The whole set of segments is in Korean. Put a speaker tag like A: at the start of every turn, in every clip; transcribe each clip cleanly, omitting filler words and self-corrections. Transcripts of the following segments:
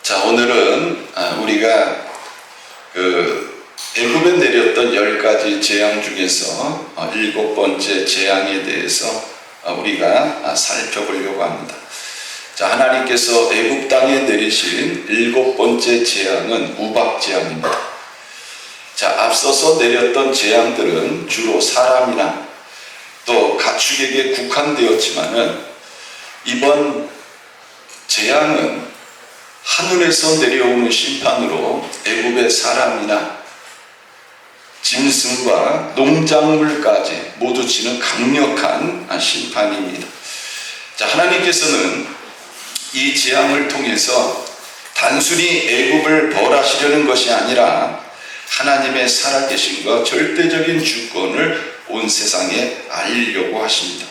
A: 자, 오늘은 우리가 애굽에 내렸던 10가지 재앙 중에서 7번째 재앙에 대해서 우리가 살펴보려고 합니다. 자, 하나님께서 애굽 땅에 내리신 7번째 재앙은 우박 재앙입니다. 자, 앞서서 내렸던 재앙들은 주로 사람이나 또 가축에게 국한되었지만은 이번 재앙은 하늘에서 내려오는 심판으로 애굽의 사람이나 짐승과 농작물까지 모두 치는 강력한 심판입니다. 자, 하나님께서는 이 재앙을 통해서 단순히 애굽을 벌하시려는 것이 아니라 하나님의 살아계신과 절대적인 주권을 온 세상에 알리려고 하십니다.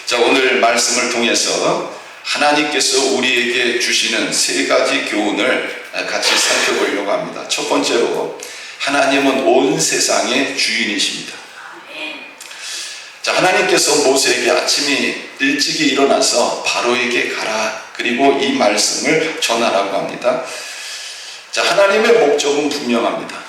A: 자, 오늘 말씀을 통해서 하나님께서 우리에게 주시는 3가지 교훈을 같이 살펴보려고 합니다. 첫 번째로, 하나님은 온 세상의 주인이십니다. 자, 하나님께서 모세에게 아침이 일찍이 일어나서 바로에게 가라, 그리고 이 말씀을 전하라고 합니다. 자, 하나님의 목적은 분명합니다.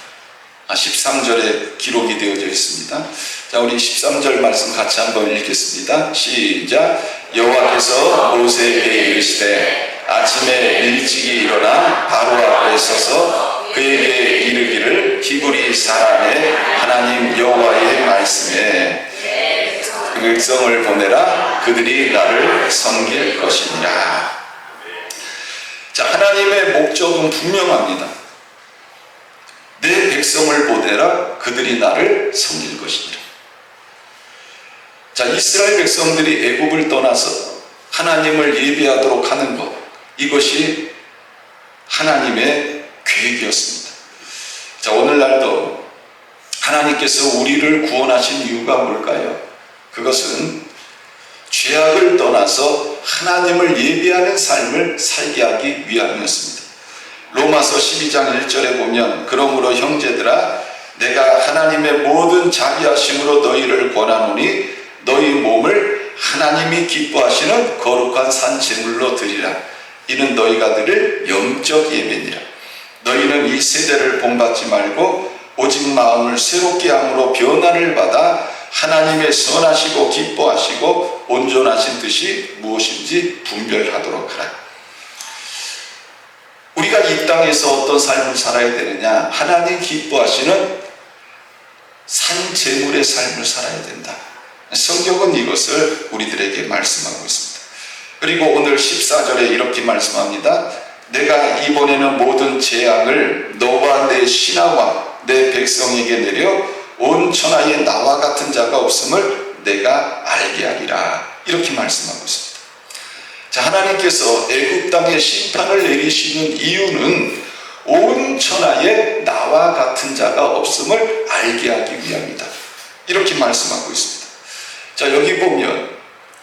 A: 13절에 기록이 되어져 있습니다. 자, 우리 13절 말씀 같이 한번 읽겠습니다. 시작. 여호와께서 모세에게 이르시되 아침에 일찍이 일어나 바로 앞에 서서 그에게 이르기를 히브리 사람의 하나님 여호와의 말씀에 그 백성을 보내라. 그들이 나를 섬길 것이니라. 자, 하나님의 목적은 분명합니다. 내 백성을 보내라. 그들이 나를 섬길 것이니라. 자, 이스라엘 백성들이 애굽을 떠나서 하나님을 예배하도록 하는 것, 이것이 하나님의 계획이었습니다. 자, 오늘날도 하나님께서 우리를 구원하신 이유가 뭘까요? 그것은 죄악을 떠나서 하나님을 예배하는 삶을 살게 하기 위함이었습니다. 로마서 12장 1절에 보면, 그러므로 형제들아 내가 하나님의 모든 자비하심으로 너희를 권하노니 너희 몸을 하나님이 기뻐하시는 거룩한 산 제물로 드리라. 이는 너희가 드릴 영적 예배니라. 너희는 이 세대를 본받지 말고 오직 마음을 새롭게 함으로 변화를 받아 하나님의 선하시고 기뻐하시고 온전하신 뜻이 무엇인지 분별하도록 하라. 우리가 이 땅에서 어떤 삶을 살아야 되느냐? 하나님 기뻐하시는 산 제물의 삶을 살아야 된다. 성경은 이것을 우리들에게 말씀하고 있습니다. 그리고 오늘 14절에 이렇게 말씀합니다. 내가 이번에는 모든 재앙을 너와 내 신하와 내 백성에게 내려 온 천하에 나와 같은 자가 없음을 내가 알게 하리라. 이렇게 말씀하고 있습니다. 자, 하나님께서 애굽 땅에 심판을 내리시는 이유는 온 천하에 나와 같은 자가 없음을 알게 하기 위함이다. 이렇게 말씀하고 있습니다. 자, 여기 보면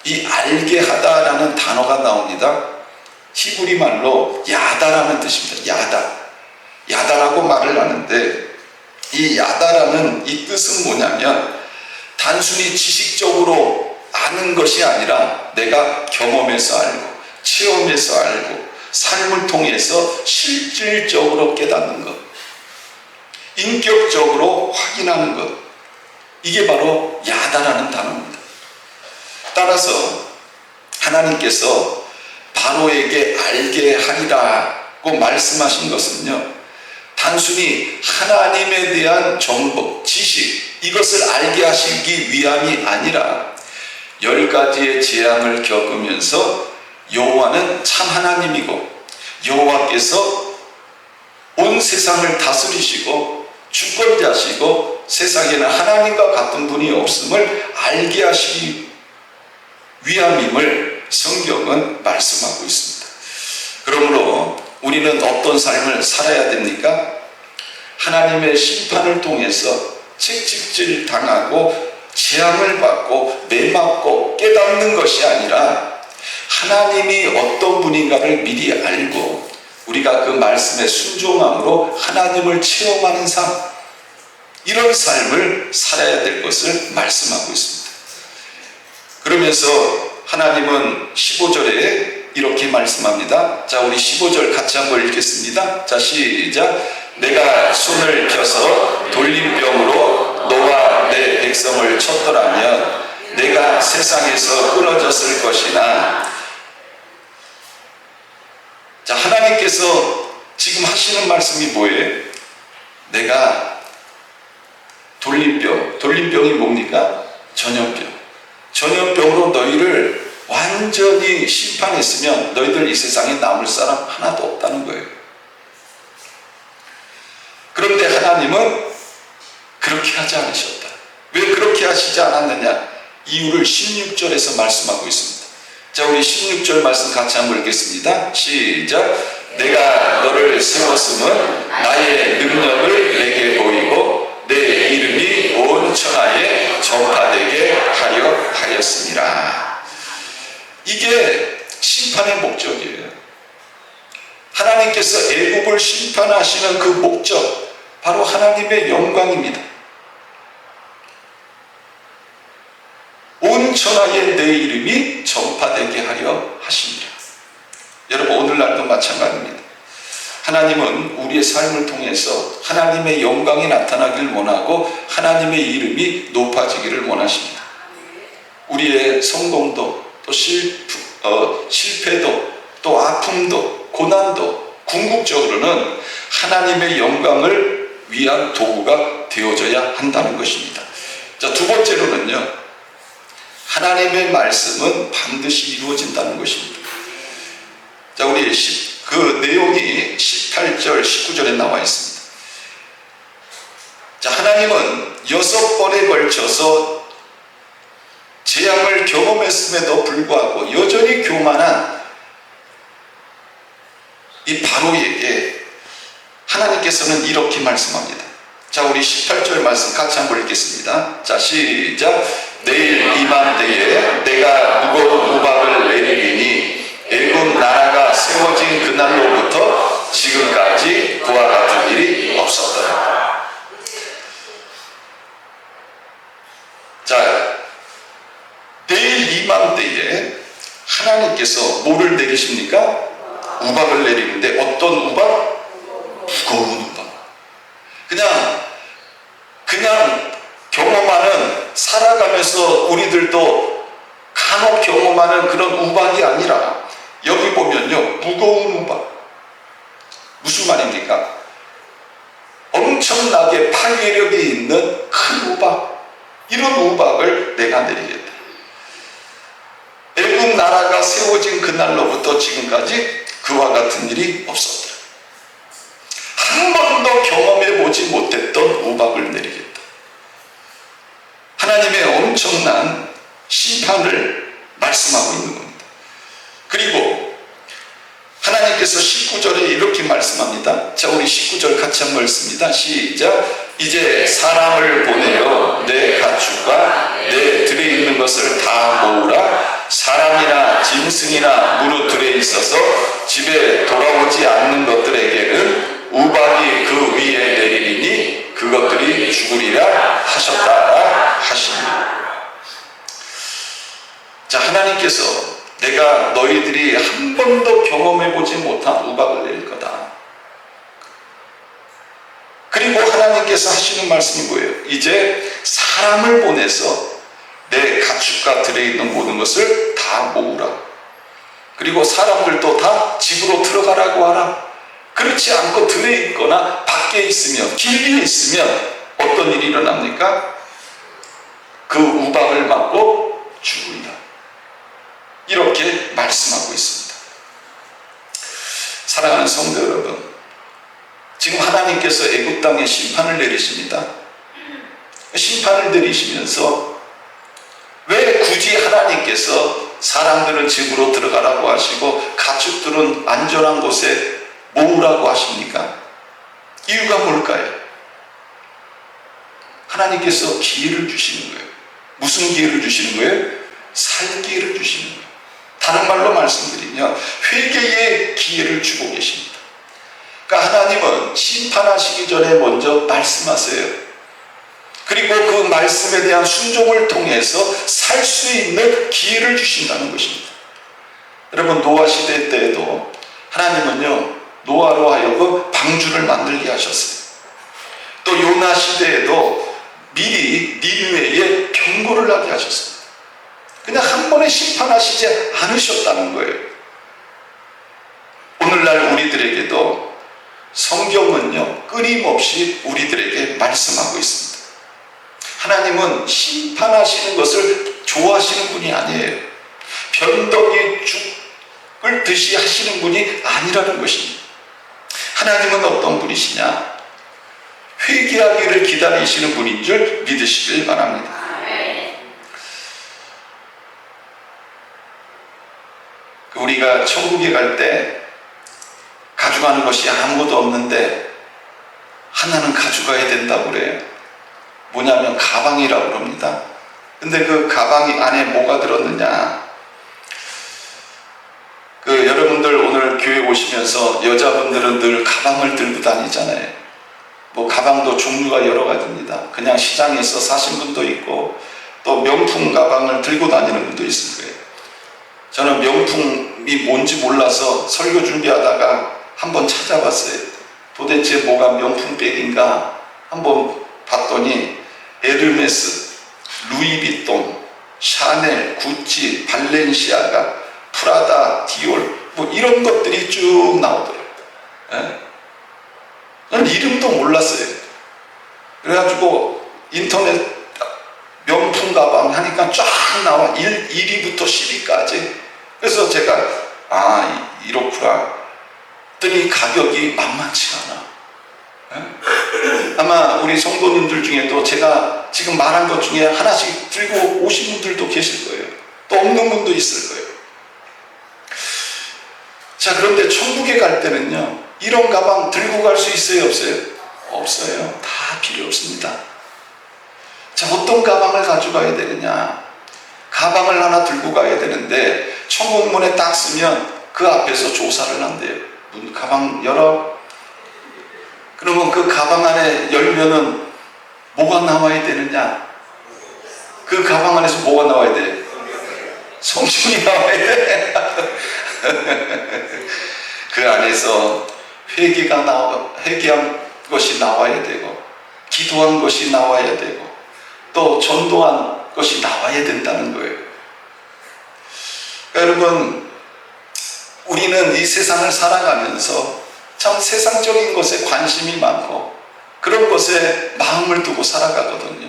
A: 이 알게 하다라는 단어가 나옵니다. 히브리 말로 야다라는 뜻입니다. 야다라고 말을 하는데, 이 야다라는 이 뜻은 뭐냐면 단순히 지식적으로 아는 것이 아니라 내가 경험해서 알고 체험해서 알고 삶을 통해서 실질적으로 깨닫는 것, 인격적으로 확인하는 것, 이게 바로 야다라는 단어입니다. 따라서 하나님께서 바로에게 알게 하리라고 말씀하신 것은요, 단순히 하나님에 대한 정보, 지식, 이것을 알게 하시기 위함이 아니라 10가지의 재앙을 겪으면서 여호와는 참 하나님이고 여호와께서 온 세상을 다스리시고 주권자시고 세상에는 하나님과 같은 분이 없음을 알게 하시기 위함임을 성경은 말씀하고 있습니다. 그러므로 우리는 어떤 삶을 살아야 됩니까? 하나님의 심판을 통해서 채찍질 당하고 재앙을 받고 매맞고 깨닫는 것이 아니라 하나님이 어떤 분인가를 미리 알고 우리가 그 말씀에 순종함으로 하나님을 체험하는 삶, 이런 삶을 살아야 될 것을 말씀하고 있습니다. 그러면서 하나님은 15절에 이렇게 말씀합니다. 자, 우리 15절 같이 한번 읽겠습니다. 자, 시작. 내가 손을 펴서 돌림병으로 너와 내 백성을 쳤더라면 내가 세상에서 끊어졌을 것이나. 자, 하나님께서 지금 하시는 말씀이 뭐예요? 내가 돌림병이 뭡니까? 전염병으로 너희를 완전히 심판했으면 너희들 이 세상에 남을 사람 하나도 없다는 거예요. 그런데 하나님은 그렇게 하지 않으셨다. 왜 그렇게 하시지 않았느냐? 이유를 16절에서 말씀하고 있습니다. 자, 우리 16절 말씀 같이 한번 읽겠습니다. 시작. 내가 너를 세웠음은 나의 능력을 내게 보이고 내 이름이 온 천하에 전파되게 하려 하였습니다. 이게 심판의 목적이에요. 하나님께서 애굽을 심판하시는 그 목적, 바로 하나님의 영광입니다. 온 천하에 내 이름이 전파되게 하려 하십니다. 여러분, 오늘날도 마찬가지입니다. 하나님은 우리의 삶을 통해서 하나님의 영광이 나타나길 원하고 하나님의 이름이 높아지기를 원하십니다. 우리의 성공도 또 실패도 또 아픔도 고난도 궁극적으로는 하나님의 영광을 위한 도구가 되어져야 한다는 것입니다. 자, 두 번째로는요, 하나님의 말씀은 반드시 이루어진다는 것입니다. 자, 우리 그 내용이 18절, 19절에 나와 있습니다. 자, 하나님은 6번에 걸쳐서 재앙을 경험했음에도 불구하고 여전히 교만한 이 바로에게 하나님께서는 이렇게 말씀합니다. 자, 우리 18절 말씀 같이 한번 읽겠습니다. 자, 시작. 내일 이맘때에 내가 무거운 우박을 내리리니 애굽 나라가 세워진 그날로부터 지금까지 그와 같은 일이 없었더라. 자, 내일 이맘때에 하나님께서 뭐를 내리십니까? 우박을 내리는데 어떤 우박? 무거운 우박. 그냥 경험하는, 살아가면서 우리들도 간혹 경험하는 그런 우박이 아니라 여기 보면요, 무거운 우박. 무슨 말입니까? 엄청나게 파괴력이 있는 큰 우박. 이런 우박을 내가 내리겠다. 애굽 나라가 세워진 그날로부터 지금까지 그와 같은 일이 없었다. 한 번도 경험해보지 못했던 우박을 내리겠다. 하나님의 엄청난 심판을 말씀하고 있는 겁니다. 그리고 하나님께서 19절에 이렇게 말씀합니다. 자, 우리 19절 같이 한번 읽습니다. 시작. 이제 사람을 보내어 내 가축과 내 들에 있는 것을 다 모으라. 사람이나 짐승이나 무릇 들에 있어서 집에 돌아오지 않는 것들에게는 우박이 그 위에 내리리니 그것들이 죽으리라 하셨다 하십니다. 자, 하나님께서 내가 너희들이 한 번도 경험해보지 못한 우박을 내릴 거다. 그리고 하나님께서 하시는 말씀이 뭐예요? 이제 사람을 보내서 내 가축과 들에 있는 모든 것을 다 모으라. 그리고 사람들도 다 집으로 들어가라고 하라. 그렇지 않고 들에 있거나 밖에 있으면, 길 위에 있으면 어떤 일이 일어납니까? 그 우박을 맞고 죽으리라. 이렇게 말씀하고 있습니다. 사랑하는 성도 여러분, 지금 하나님께서 애굽 땅에 심판을 내리십니다. 심판을 내리시면서 왜 굳이 하나님께서 사람들은 집으로 들어가라고 하시고 가축들은 안전한 곳에 모으라고 하십니까? 이유가 뭘까요? 하나님께서 기회를 주시는 거예요. 무슨 기회를 주시는 거예요? 살 기회를 주시는 거예요. 다른 말로 말씀드리면 회개의 기회를 주고 계십니다. 그러니까 하나님은 심판하시기 전에 먼저 말씀하세요. 그리고 그 말씀에 대한 순종을 통해서 살 수 있는 기회를 주신다는 것입니다. 여러분, 노아 시대 때에도 하나님은요, 노아로 하여금 방주를 만들게 하셨어요. 또 요나 시대에도 미리 니느웨에 경고를 하게 하셨어요. 그냥 한 번에 심판하시지 않으셨다는 거예요. 오늘날 우리들에게도 성경은요, 끊임없이 우리들에게 말씀하고 있습니다. 하나님은 심판하시는 것을 좋아하시는 분이 아니에요. 변덕이 죽을 듯이 하시는 분이 아니라는 것입니다. 하나님은 어떤 분이시냐? 회개하기를 기다리시는 분인 줄 믿으시길 바랍니다. 우리가 천국에 갈 때 가져가는 것이 아무것도 없는데 하나는 가져가야 된다고 그래요. 뭐냐면 가방이라고 그럽니다. 근데 그 가방 안에 뭐가 들었느냐? 여러분들 오늘 교회 오시면서 여자분들은 늘 가방을 들고 다니잖아요. 뭐 가방도 종류가 여러 가지입니다. 그냥 시장에서 사신 분도 있고 또 명품 가방을 들고 다니는 분도 있을 거예요. 저는 명품이 뭔지 몰라서 설교 준비하다가 한번 찾아봤어요. 도대체 뭐가 명품백인가 한번 봤더니 에르메스, 루이비통, 샤넬, 구찌, 발렌시아가, 프라다, 디올 뭐 이런 것들이 쭉 나오더라고요. 예? 저는 이름도 몰랐어요. 그래가지고 인터넷 명품 가방 하니까 쫙 나와. 1위부터 10위까지. 그래서 제가 이렇구나. 했더니 가격이 만만치가 않아. 예? 아마 우리 성도님들 중에도 제가 지금 말한 것 중에 하나씩 들고 오신 분들도 계실 거예요. 또 없는 분도 있을 거예요. 자, 그런데 천국에 갈 때는요, 이런 가방 들고 갈 수 있어요, 없어요? 없어요. 다 필요 없습니다. 자, 어떤 가방을 가져가야 되느냐? 가방을 하나 들고 가야 되는데 천국문에 딱 쓰면 그 앞에서 조사를 한대요. 가방 열어? 그러면 그 가방 안에 열면은 뭐가 나와야 되느냐? 그 가방 안에서 뭐가 나와야 돼? 성경이 나와야 돼. 그 안에서 회개한 것이 나와야 되고, 기도한 것이 나와야 되고, 또 전도한 것이 나와야 된다는 거예요. 그러니까 여러분, 우리는 이 세상을 살아가면서 참 세상적인 것에 관심이 많고 그런 것에 마음을 두고 살아가거든요.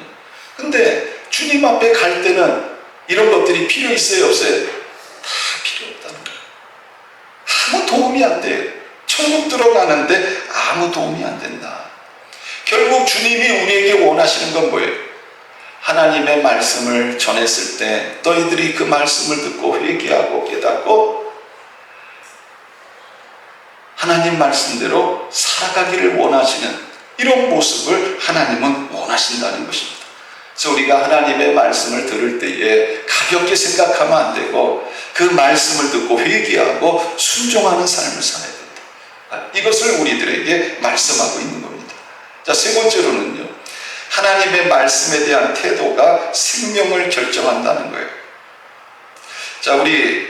A: 근데 주님 앞에 갈 때는 이런 것들이 필요 있어요, 없어요? 다 필요 없다는 거예요. 아무 도움이 안 돼요. 천국 들어가는데 아무 도움이 안 된다. 결국 주님이 우리에게 원하시는 건 뭐예요? 하나님의 말씀을 전했을 때 너희들이 그 말씀을 듣고 회개하고 깨닫고 하나님 말씀대로 살아가기를 원하시는 이런 모습을 하나님은 원하신다는 것입니다. 그래서 우리가 하나님의 말씀을 들을 때에 가볍게 생각하면 안 되고 그 말씀을 듣고 회개하고 순종하는 삶을 살아야 된다. 이것을 우리들에게 말씀하고 있는 겁니다. 자, 세 번째로는요, 하나님의 말씀에 대한 태도가 생명을 결정한다는 거예요. 자, 우리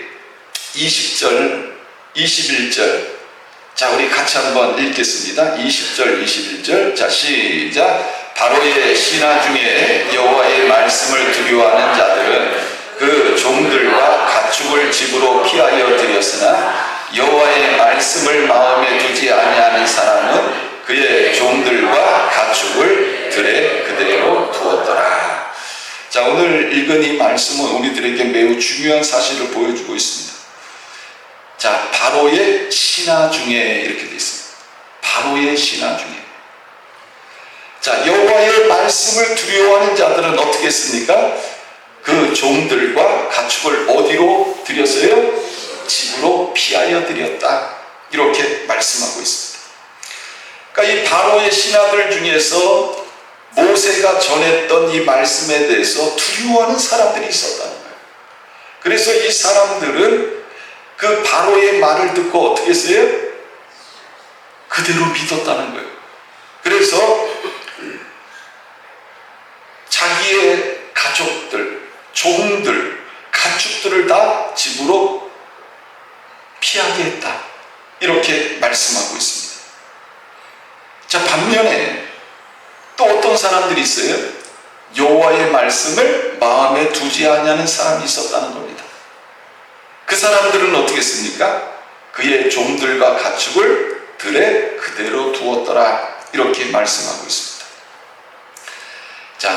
A: 20절, 21절, 자, 우리 같이 한번 읽겠습니다. 20절, 21절. 자, 시작. 바로의 신하 중에 여호와의 말씀을 두려워하는 자들은 그 종들과 가축을 집으로 피하여 들였으나 여호와의 말씀을 마음에 두지 아니하는 사람은 그의 종들과 가축을 들에 그대로 두었더라. 자, 오늘 읽은 이 말씀은 우리들에게 매우 중요한 사실을 보여주고 있습니다. 자, 바로의 신하 중에 이렇게 되어 있습니다. 바로의 신하 중에. 자, 여호와의 말씀을 두려워하는 자들은 어떻게 했습니까? 그 종들과 가축을 어디로 들였어요? 집으로 피하여 들였다. 이렇게 말씀하고 있습니다. 그러니까 이 바로의 신하들 중에서 모세가 전했던 이 말씀에 대해서 두려워하는 사람들이 있었다는 거예요. 그래서 이 사람들은 그 바로의 말을 듣고 어떻게 했어요? 그대로 믿었다는 거예요. 그래서 자기의 가족들, 종들, 가축들을 다 집으로 자, 반면에 또 어떤 사람들이 있어요? 여호와의 말씀을 마음에 두지 아니하는 사람이 있었다는 겁니다. 그 사람들은 어떻게 했습니까? 그의 종들과 가축을 들에 그대로 두었더라, 이렇게 말씀하고 있습니다. 자,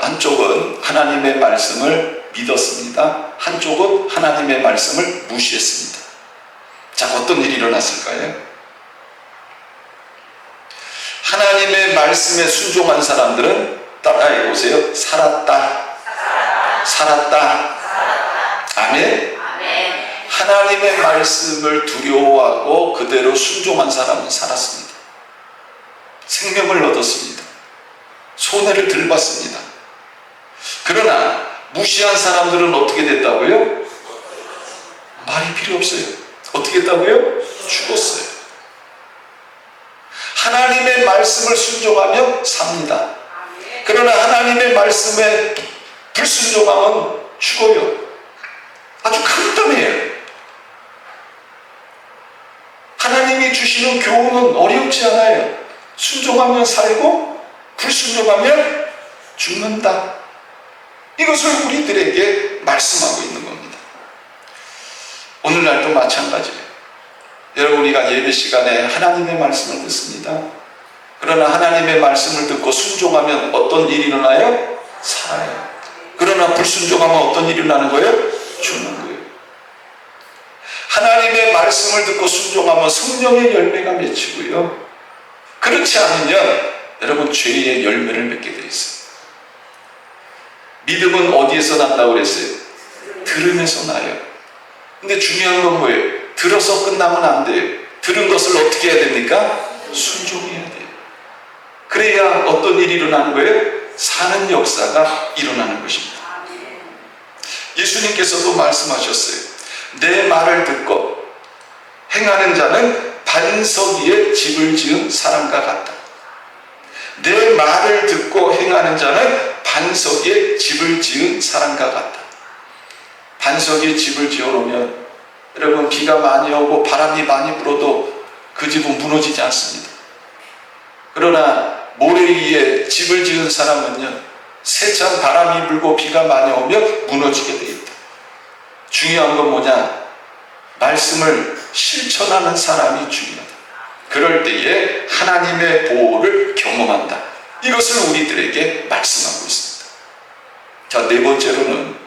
A: 한쪽은 하나님의 말씀을 믿었습니다. 한쪽은 하나님의 말씀을 무시했습니다. 자, 어떤 일이 일어났을까요? 하나님의 말씀에 순종한 사람들은 따라해 보세요. 살았다. 아멘. 하나님의 말씀을 두려워하고 그대로 순종한 사람은 살았습니다. 생명을 얻었습니다. 손해를 덜 봤습니다. 그러나 무시한 사람들은 어떻게 됐다고요? 말이 필요 없어요. 어떻게 했다고요? 죽었어요. 하나님의 말씀을 순종하면 삽니다. 그러나 하나님의 말씀에 불순종하면 죽어요. 아주 간단해요. 하나님이 주시는 교훈은 어렵지 않아요. 순종하면 살고 불순종하면 죽는다. 이것을 우리들에게 말씀하고 있는 겁니다. 오늘날도 마찬가지예요. 여러분, 우리가 예배 시간에 하나님의 말씀을 듣습니다. 그러나 하나님의 말씀을 듣고 순종하면 어떤 일이 일어나요? 살아요. 그러나 불순종하면 어떤 일이 일어나는 거예요? 죽는 거예요. 하나님의 말씀을 듣고 순종하면 성령의 열매가 맺히고요. 그렇지 않으면 여러분, 죄의 열매를 맺게 돼 있어요. 믿음은 어디에서 난다고 그랬어요? 들음에서 나요. 근데 중요한 건 뭐예요? 들어서 끝나면 안 돼요. 들은 것을 어떻게 해야 됩니까? 순종해야 돼요. 그래야 어떤 일이 일어나는 거예요? 사는 역사가 일어나는 것입니다. 예수님께서도 말씀하셨어요. 내 말을 듣고 행하는 자는 반석 위에 집을 지은 사람과 같다. 내 말을 듣고 행하는 자는 반석 위에 집을 지은 사람과 같다. 반석 위에 집을 지어놓으면 여러분, 비가 많이 오고 바람이 많이 불어도 그 집은 무너지지 않습니다. 그러나 모래 위에 집을 지은 사람은요, 세찬 바람이 불고 비가 많이 오면 무너지게 돼 있다. 중요한 건 뭐냐? 말씀을 실천하는 사람이 중요하다. 그럴 때에 하나님의 보호를 경험한다. 이것을 우리들에게 말씀하고 있습니다. 자, 네 번째로는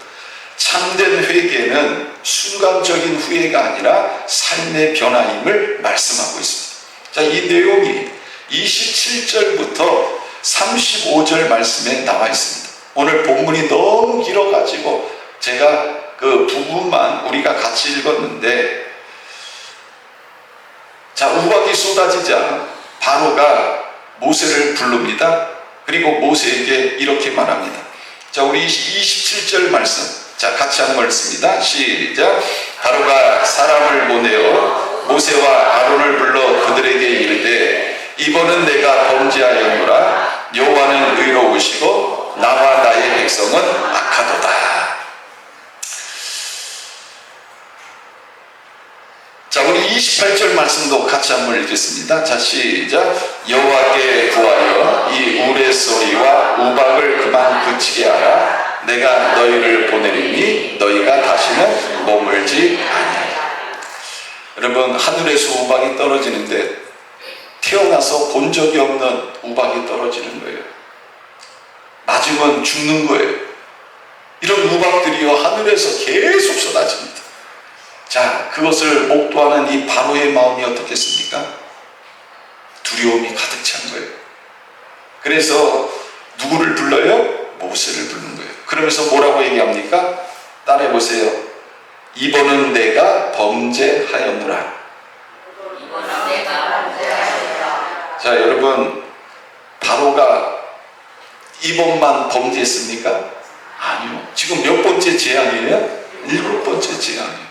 A: 참된 회개는 순간적인 후회가 아니라 삶의 변화임을 말씀하고 있습니다. 자, 이 내용이 27절부터 35절 말씀에 나와 있습니다. 오늘 본문이 너무 길어가지고 제가 그 부분만 우리가 같이 읽었는데, 자, 우박이 쏟아지자 바로가 모세를 부릅니다. 그리고 모세에게 이렇게 말합니다. 자, 우리 27절 말씀, 자, 같이 한번 읽습니다. 시작. 바로가 사람을 보내어 모세와 아론을 불러 그들에게 이르되, 이번은 내가 범죄하였노라. 여호와는 의로우시고 나와 나의 백성은 악하도다. 자, 우리 28절 말씀도 같이 한번 읽겠습니다. 자, 시작. 여호와께 구하여 이 우레소리와 우박을 그만 그치게 하라. 내가 너희를 보내리니 너희가 다시는 머물지 아니하리라. 여러분, 하늘에서 우박이 떨어지는데 태어나서 본 적이 없는 우박이 떨어지는 거예요. 맞으면 죽는 거예요. 이런 우박들이요, 하늘에서 계속 쏟아집니다. 자, 그것을 목도하는 이 바로의 마음이 어떻겠습니까? 두려움이 가득 찬 거예요. 그래서 누구를 불러요? 모세를 부르는 거예요. 그러면서 뭐라고 얘기합니까? 따라해보세요. 이번은 내가 범죄하였노라. 자, 여러분, 바로가 이번만 범죄했습니까? 아니요. 지금 몇 번째 재앙이에요? 7번째 재앙이에요.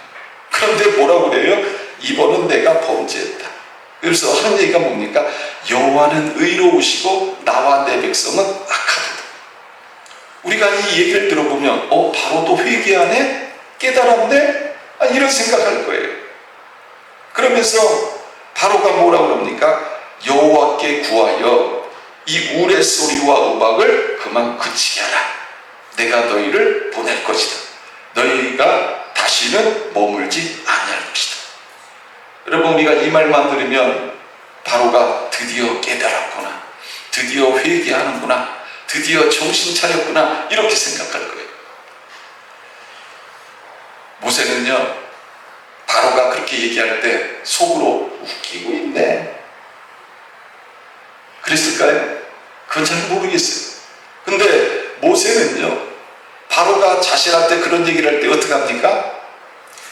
A: 그런데 뭐라고 그래요? 이번은 내가 범죄했다. 그래서 하는 얘기가 뭡니까? 여호와는 의로우시고 나와 내 백성은 악하다. 우리가 이 얘기를 들어보면 바로도 회개하네? 깨달았네? 이런 생각할 거예요. 그러면서 바로가 뭐라고 그럽니까? 여호와께 구하여 이 우레소리와 우박을 그만 그치게 하라. 내가 너희를 보낼 것이다. 너희가 다시는 머물지 아니할 것이다. 여러분, 우리가 이 말만 들으면 바로가 드디어 깨달았구나, 드디어 회개하는구나, 드디어 정신 차렸구나, 이렇게 생각할 거예요. 모세는요, 바로가 그렇게 얘기할 때 속으로 웃기고 있네, 그랬을까요? 그건 잘 모르겠어요. 근데 모세는요, 바로가 자신한테 그런 얘기를 할 때 어떻게 합니까?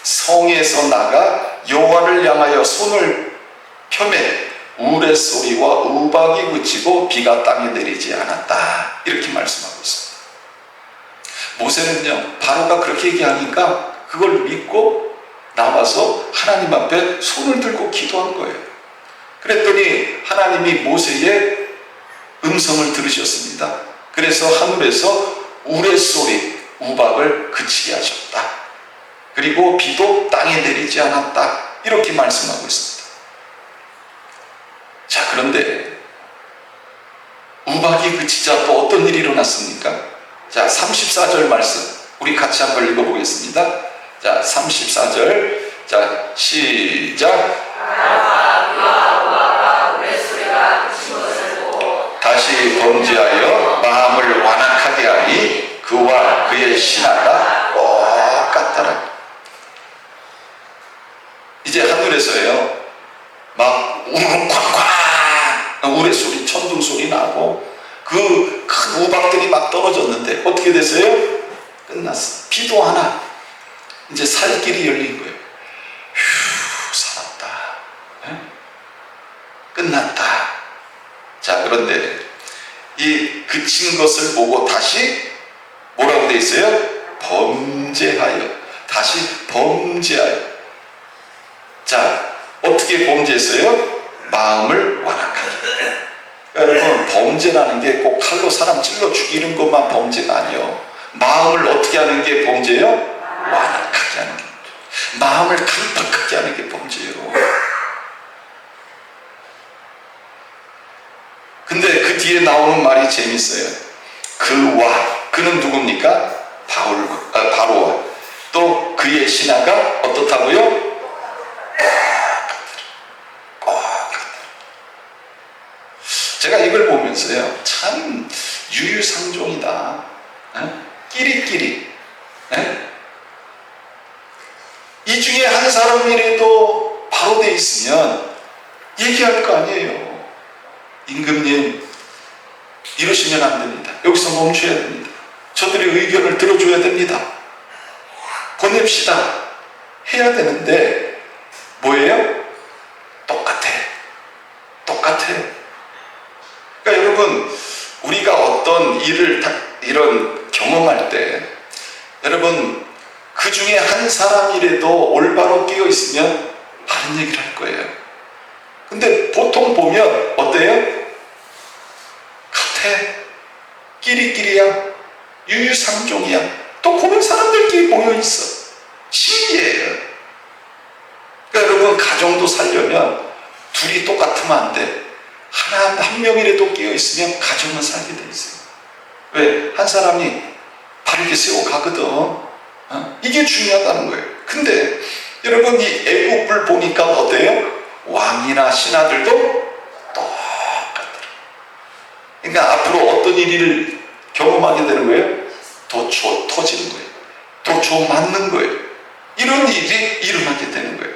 A: 성에서 나가 여호와를 향하여 손을 펴매 우레소리와 우박이 그치고 비가 땅에 내리지 않았다, 이렇게 말씀하고 있습니다. 모세는요, 바로가 그렇게 얘기하니까 그걸 믿고 나와서 하나님 앞에 손을 들고 기도한 거예요. 그랬더니 하나님이 모세의 음성을 들으셨습니다. 그래서 하늘에서 우레소리, 우박을 그치게 하셨다. 그리고 비도 땅에 내리지 않았다, 이렇게 말씀하고 있습니다. 자, 그런데 우박이 그치자 또 어떤 일이 일어났습니까? 자, 34절 말씀 우리 같이 한번 읽어보겠습니다. 자, 34절, 자, 시작. 다시 범죄하여 마음을 완악하게 하니 그와 그의 신하가 똑같더라. 이제 하늘에서요, 막 우르쾅쾅 우레소리, 천둥소리 나고 그 큰 우박들이 막 떨어졌는데 어떻게 됐어요? 끝났어. 비도 하나, 이제 살 길이 열린 거예요. 휴, 살았다. 네? 끝났다. 자, 그런데 이 그친 것을 보고 다시 뭐라고 돼 있어요? 범죄하여. 다시 범죄하여. 자, 어떻게 범죄했어요? 마음을 완악하게. 여러분, 범죄라는 게 꼭 칼로 사람 찔러 죽이는 것만 범죄가 아니에요. 마음을 어떻게 하는 게 범죄예요? 완악하게 하는 게. 마음을 강팍하게 하는 게 범죄예요. 근데 그 뒤에 나오는 말이 재밌어요. 그와, 그는 누굽니까? 바로와 또 그의 신하가 어떻다고요? 제가 이걸 보면서요, 참 유유상종이다. 끼리끼리. 이 중에 한 사람이라도 바로 돼 있으면 얘기할 거 아니에요. 임금님, 이러시면 안 됩니다. 여기서 멈춰야 됩니다. 저들의 의견을 들어줘야 됩니다. 보냅시다. 해야 되는데 뭐예요? 똑같아요. 그러니까 여러분, 우리가 어떤 일을 이런 경험할 때 여러분, 그 중에 한 사람이라도 올바로 끼어 있으면 다른 얘기를 할 거예요. 근데 보통 보면 어때요? 같아. 끼리끼리야. 유유상종이야. 또 그런 사람들끼리 모여있어. 신기해요. 그러니까 여러분, 가정도 살려면 둘이 똑같으면 안 돼. 한 명이라도 끼어있으면 가정은 살게 돼 있어요. 왜? 한 사람이 바르게 세워 가거든. 이게 중요하다는 거예요. 근데 여러분, 이 애국을 보니까 어때요? 왕이나 신하들도 똑같더라. 그러니까 앞으로 어떤 일을 경험하게 되는 거예요? 도초 터지는 거예요. 도초 맞는 거예요. 이런 일이 일어나게 되는 거예요.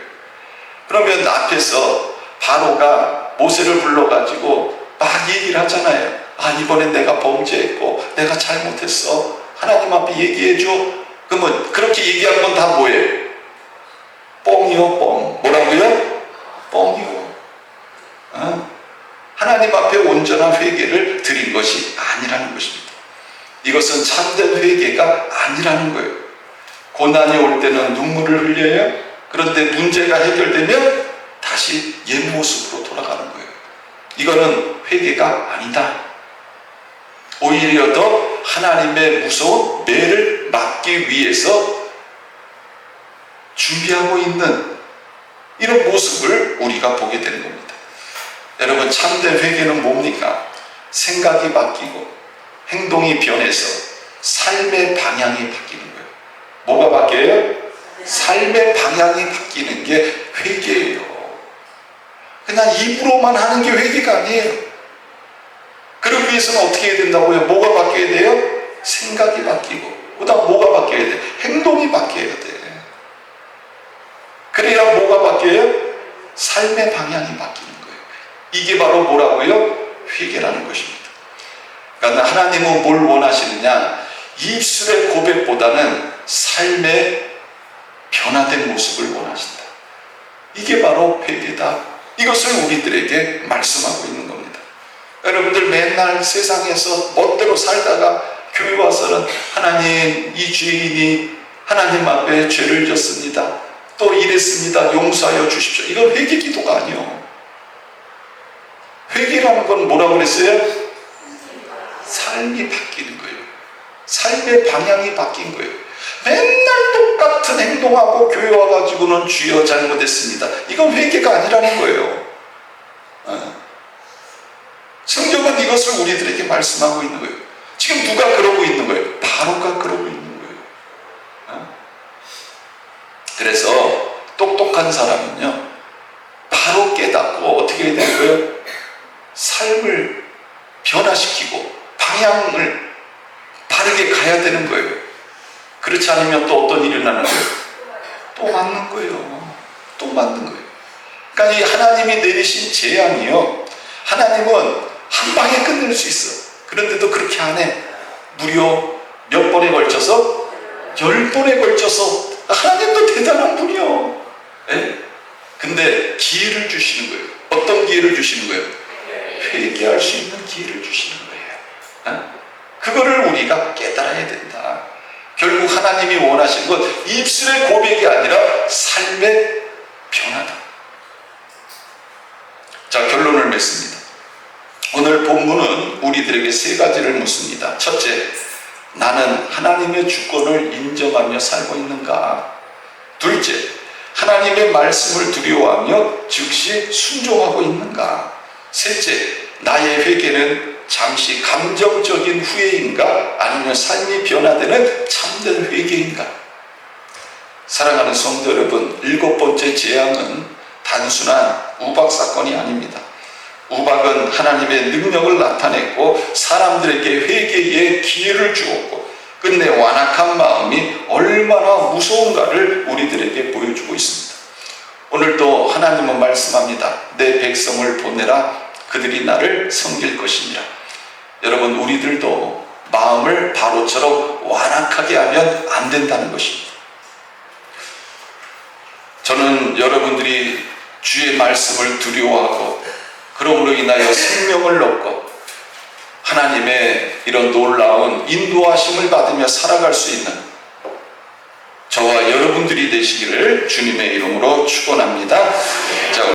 A: 그러면 앞에서 바로가 모세를 불러가지고 막 얘기를 하잖아요. 아, 이번엔 내가 범죄했고 내가 잘못했어. 하나님 앞에 얘기해줘. 그러면 그렇게 얘기한 건 다 뭐예요? 뻥이요, 뻥. 뭐라고요? 뻥이요. 하나님 앞에 온전한 회개를 드린 것이 아니라는 것입니다. 이것은 참된 회개가 아니라는 거예요. 고난이 올 때는 눈물을 흘려요. 그런데 문제가 해결되면 다시 옛 모습으로 돌아가는 거예요. 이거는 회개가 아니다. 오히려 더 하나님의 무서운 매를 막기 위해서 준비하고 있는 이런 모습을 우리가 보게 되는 겁니다. 여러분, 참된 회개는 뭡니까? 생각이 바뀌고 행동이 변해서 삶의 방향이 바뀌는 거예요. 뭐가 바뀌어요? 삶의 방향이 바뀌는 게 회개예요. 그냥 입으로만 하는 게 회개가 아니에요. 그러기 위해서는 어떻게 해야 된다고요? 뭐가 바뀌어야 돼요? 생각이 바뀌고, 그 다음 뭐가 바뀌어야 돼? 행동이 바뀌어야 돼. 그래야 뭐가 바뀌어요? 삶의 방향이 바뀌는 거예요. 이게 바로 뭐라고요? 회개라는 것입니다. 그러니까 하나님은 뭘 원하시느냐? 입술의 고백보다는 삶의 변화된 모습을 원하신다. 이게 바로 회개다. 이것을 우리들에게 말씀하고 있는 겁니다. 여러분들 맨날 세상에서 멋대로 살다가 교회 와서는 하나님, 이 죄인이 하나님 앞에 죄를 졌습니다. 또 이랬습니다. 용서하여 주십시오. 이건 회개 기도가 아니요. 회개라는 건 뭐라고 그랬어요? 삶이 바뀌는 거예요. 삶의 방향이 바뀐 거예요. 맨날 똑같은 행동하고 교회 와가지고는 주여 잘못했습니다. 이건 회개가 아니라는 거예요. 성경은 이것을 우리들에게 말씀하고 있는 거예요. 지금 누가 그러고 있는 거예요? 바로가 그러고 있는 거예요. 그래서 똑똑한 사람은요, 바로 깨닫고 어떻게 해야 되는 거예요? 삶을 변화시키고 방향을 바르게 가야 되는 거예요. 그렇지 않으면 또 어떤 일이 일어나는 거예요? 또 맞는 거예요. 또 맞는 거예요. 그러니까 이 하나님이 내리신 재앙이요, 하나님은 한 방에 끝낼 수 있어. 그런데도 그렇게 안 해. 무려 몇 번에 걸쳐서? 10번에 걸쳐서. 하나님도 대단한 분이요. 예? 근데 기회를 주시는 거예요. 어떤 기회를 주시는 거예요? 회개할 수 있는 기회를 주시는 거예요. 그거를 우리가 깨달아야 된다. 결국 하나님이 원하시는 건 입술의 고백이 아니라 삶의 변화다. 자, 결론을 맺습니다. 오늘 본문은 우리들에게 세 가지를 묻습니다. 첫째, 나는 하나님의 주권을 인정하며 살고 있는가? 둘째, 하나님의 말씀을 두려워하며 즉시 순종하고 있는가? 셋째, 나의 회개는 잠시 감정적인 후회인가? 아니면 삶이 변화되는 참된 회개인가? 사랑하는 성도 여러분, 7번째 재앙은 단순한 우박 사건이 아닙니다. 우박은 하나님의 능력을 나타냈고 사람들에게 회개의 기회를 주었고 끝내 완악한 마음이 얼마나 무서운가를 우리들에게 보여주고 있습니다. 오늘도 하나님은 말씀합니다. 내 백성을 보내라. 그들이 나를 섬길 것이니라. 여러분, 우리들도 마음을 바로처럼 완악하게 하면 안 된다는 것입니다. 저는 여러분들이 주의 말씀을 두려워하고 그러므로 인하여 생명을 얻고 하나님의 이런 놀라운 인도하심을 받으며 살아갈 수 있는 저와 여러분들이 되시기를 주님의 이름으로 축원합니다. 자,